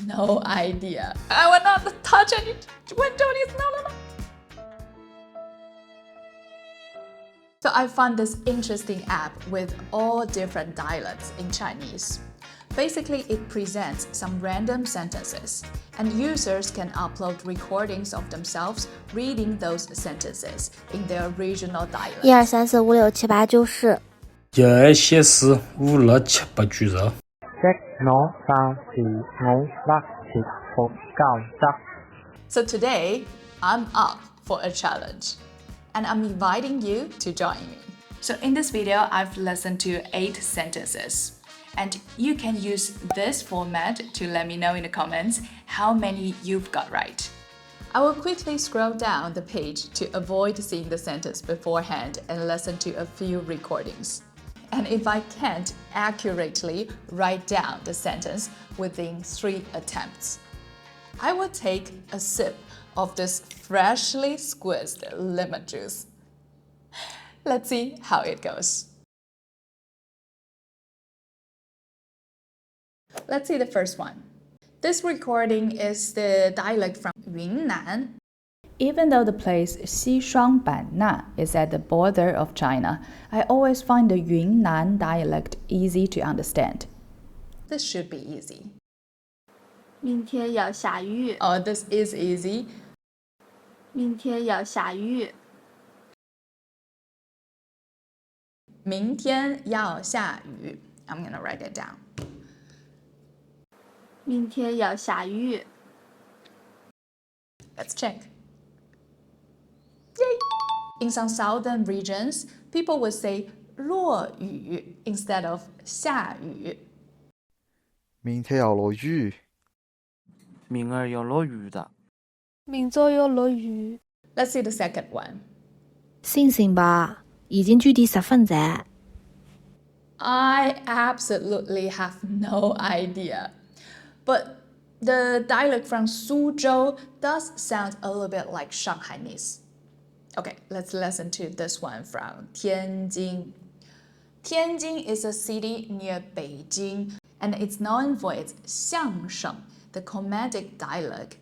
no idea. I will not touch any windows. No. So I found this interesting app with all different dialects in Chinese. Basically, it presents some random sentences, and users can upload recordings of themselves reading those sentences in their regional dialect. 1、2、3、4、5、6、7、8、9、10。1、2、4、5、6、7、8、9、10。1、2、3、4、5、6、7、8、9、10。So today, I'm up for a challenge, and I'm inviting you to join me. So in this video, I've listened to 8 sentences. And you can use this format to let me know in the comments how many you've got right. I will quickly scroll down the page to avoid seeing the sentence beforehand and listen to a few recordings. And if I can't accurately write down the sentence within 3 attempts, I will take a sip of this freshly squeezed lemon juice. Let's see how it goes. Let's see the first one. This recording is the dialect from Yunnan. Even though the place Xishuangbanna is at the border of China, I always find the Yunnan dialect easy to understand. This should be easy. 明天要下雨。 Oh, this is easy. 明天要下雨。明天要下雨. I'm gonna write it down. 明天要下雨。 Let's check. Yay! In some southern regions, people would say 落雨 instead of 下雨. 明天要落雨。明儿要落雨的。明早要落雨。 Let's see the second one. 醒醒吧，已經距離10分啫。 I absolutely have no idea. But the dialect from Suzhou does sound a little bit like Shanghainese. Okay, let's listen to this one from Tianjin. Tianjin is a city near Beijing, and it's known for its 相声, the comedic dialect.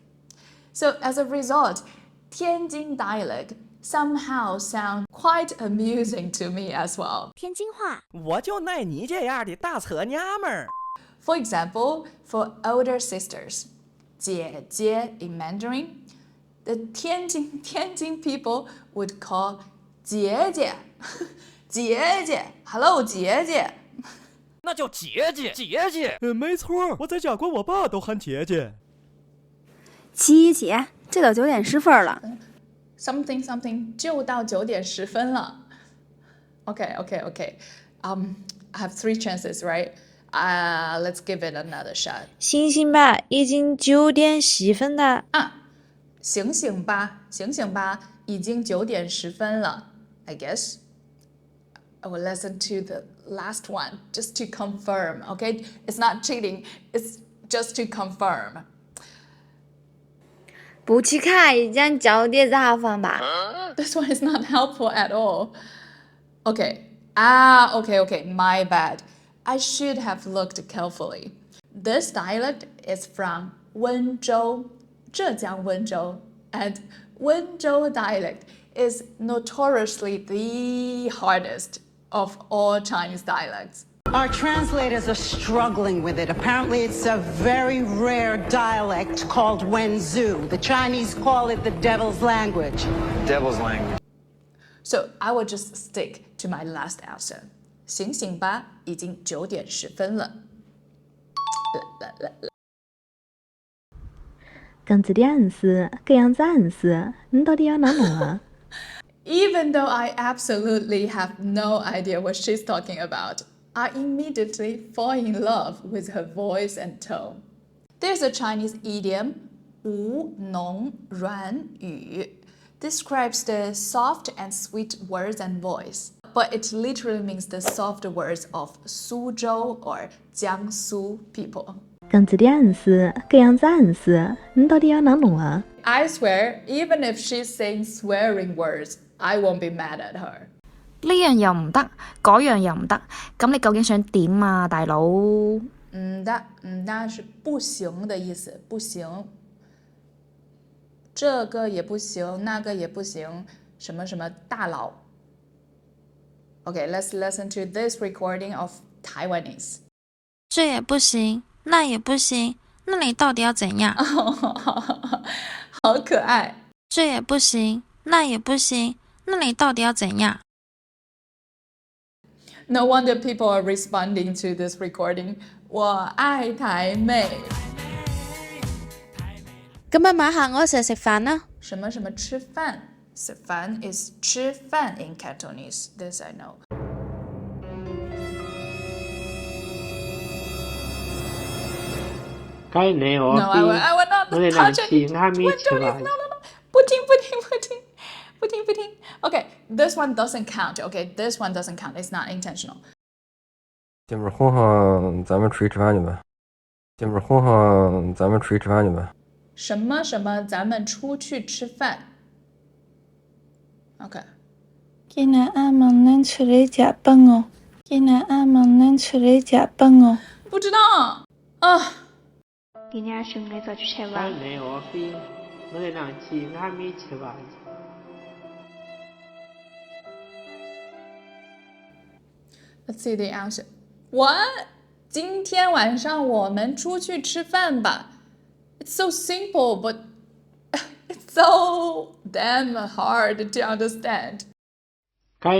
So as a result, Tianjin dialect somehow sound quite amusing to me as well. 天津话。我就爱你这样的大扯娘们儿。 For example, for older sisters, 姐姐 in Mandarin, the Tianjin people would call 姐姐, 姐姐, hello 姐姐. 那叫姐姐，姐姐。没错，我在家管我爸都喊姐姐。七姐，这都9点10分了。Something 就到9点10分了. Okay. I have 3 chances, right? Let's give it another shot. 醒醒吧，已經9點10分了。醒醒吧，已經9點10分了. I guess I will listen to the last one just to confirm, okay? It's not cheating, it's just to confirm. 不去看已經9點10分吧。 This one is not helpful at all. Okay, my bad. I should have looked carefully. This dialect is from Wenzhou, 浙江温州, and Wenzhou dialect is notoriously the hardest of all Chinese dialects. Our translators are struggling with it. Apparently, it's a very rare dialect called Wenzhou. The Chinese call it the devil's language. Devil's language. So I will just stick to my last answer. 醒醒吧，已经9点10分了。咁这点事，搿样子暗示，你到底要哪弄啊？ Even though I absolutely have no idea what she's talking about, I immediately fall in love with her voice and tone. There's a Chinese idiom, 吴侬软语, describes the soft and sweet words and voice, but it literally means the soft words of Suzhou or Jiangsu people. 咁这点事，搿样子暗示，你到底要哪弄啊？ I swear, even if she's saying swearing words, I won't be mad at her. 呢樣又唔得，嗰樣又唔得，咁你究竟想點啊，大佬？那是不行的意思，不行。这个也不行，那个也不行，什么什么大佬。Okay, let's listen to this recording of Taiwanese. 这也不行，那也不行，那你到底要怎样？好可爱。这也不行，那也不行，那你到底要怎样？ No wonder people are responding to this recording. 我愛台妹。咁啊，晚黑我成日食飯啦。什麼什麼吃飯？食飯 is 吃飯 in Cantonese. This I know. No, I will not touch it. No. 不聽。Okay, this one doesn't count. Okay, this one doesn't count. It's not intentional. 姐们儿哄哄，咱们出去吃飯去呗。姐们儿哄哄，咱们出去吃飯去呗。什麼什麼，咱們出去吃飯。Okay. 今日阿問恁出嚟食飯哦。今日阿問恁出嚟食飯哦。不知道啊。今日想嚟就去吃飯。我哋兩次還沒吃飯。Let's see the answer. What? 今天晚上我們出去吃飯吧。It's so simple, but it's so damn hard to understand. 我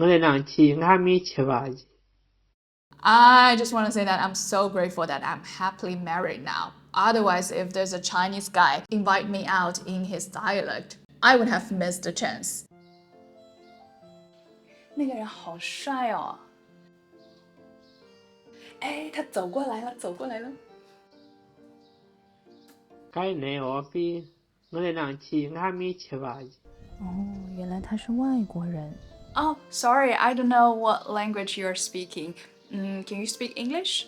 哋兩次還沒吃飯。I just want to say that I'm so grateful that I'm happily married now. Otherwise, if there's a Chinese guy invite me out in his dialect, I would have missed the chance. 那个人好帅哦！哎，他走过来了。我哋兩次還沒吃飯。哦，原來他是外國人。Oh, sorry, I don't know what language you're speaking. Can you speak English?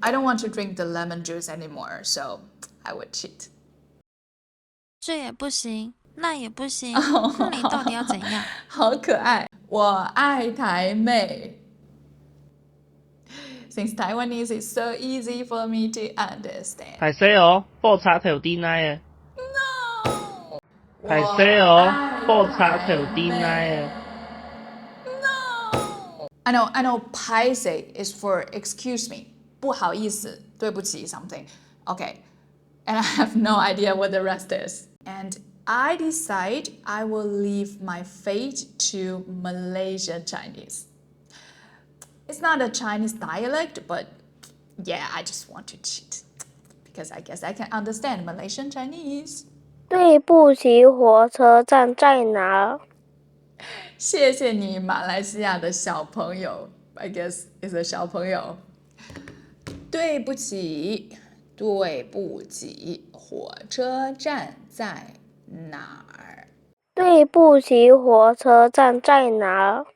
I don't want to drink the lemon juice anymore, so I would cheat. 这也不行，那也不行，那你到底要怎样？好可愛，我愛台妹。Since Taiwanese is so easy for me to understand. 係死我，波擦條電奶啊 No. 係死我，波擦條電奶啊 No. I know. Paise is for excuse me. 不好意思，对不起 something. Okay. And I have no idea what the rest is. And I decide I will leave my fate to Malaysian Chinese. It's not a Chinese dialect, but yeah, I just want to cheat. Because I guess I can understand Malaysian Chinese. 对不起，火车站在哪？谢谢你，马来西亚的小朋友。I guess is a 小朋友。对不起，火车站在哪儿？对不起，火车站在哪？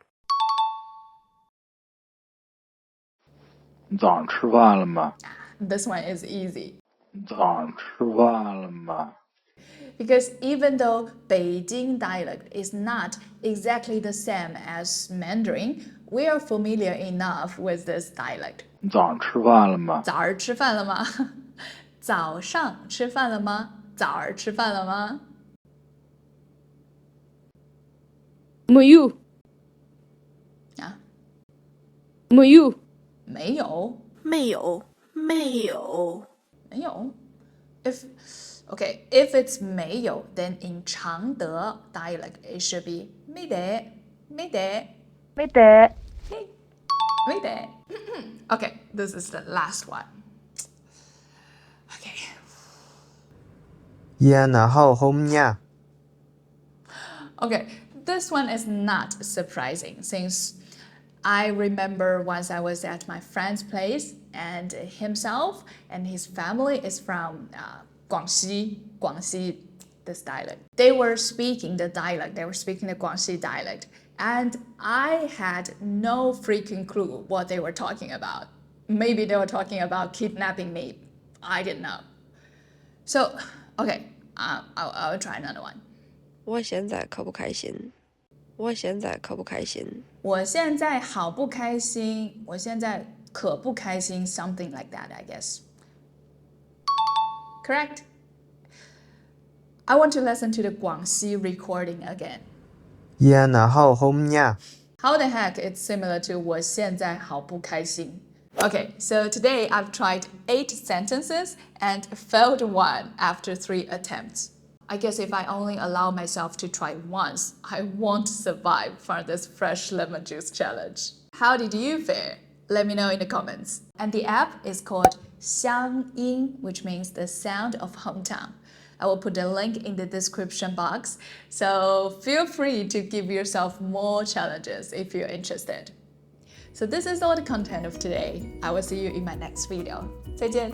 你早上吃饭了吗？ This one is easy. 你早上吃饭了吗？ Because even though Beijing dialect is not exactly the same as Mandarin, we are familiar enough with this dialect. 你早上吃饭了吗？早儿吃饭了吗？早上吃饭了吗？早儿吃饭了吗？没有。啊？没有。没有。没有。没有。没有。If it's 没有, then in 常德 dialect it should be 没得。Okay, this is the last one. Okay. 然後好呀。 Okay, this one is not surprising since I remember once I was at my friend's place and himself and his family is from Guangxi, this dialect. They were speaking the Guangxi dialect. And I had no freaking clue what they were talking about. Maybe they were talking about kidnapping me. I didn't know. So, okay, I'll try another one. 我现在可不开心。我现在可不开心。我现在好不开心。我现在可不开心。Something like that, I guess. Correct. I want to listen to the Guangxi recording again. 现在好hom呀。How the heck it's similar to 我现在好不开心. Okay, so today I've tried 8 sentences and failed one after 3 attempts. I guess if I only allow myself to try once, I won't survive for this fresh lemon juice challenge. How did you fare? Let me know in the comments. And the app is called 乡音, which means the sound of hometown. I will put the link in the description box, so feel free to give yourself more challenges if you're interested. So this is all the content of today. I will see you in my next video. 再见。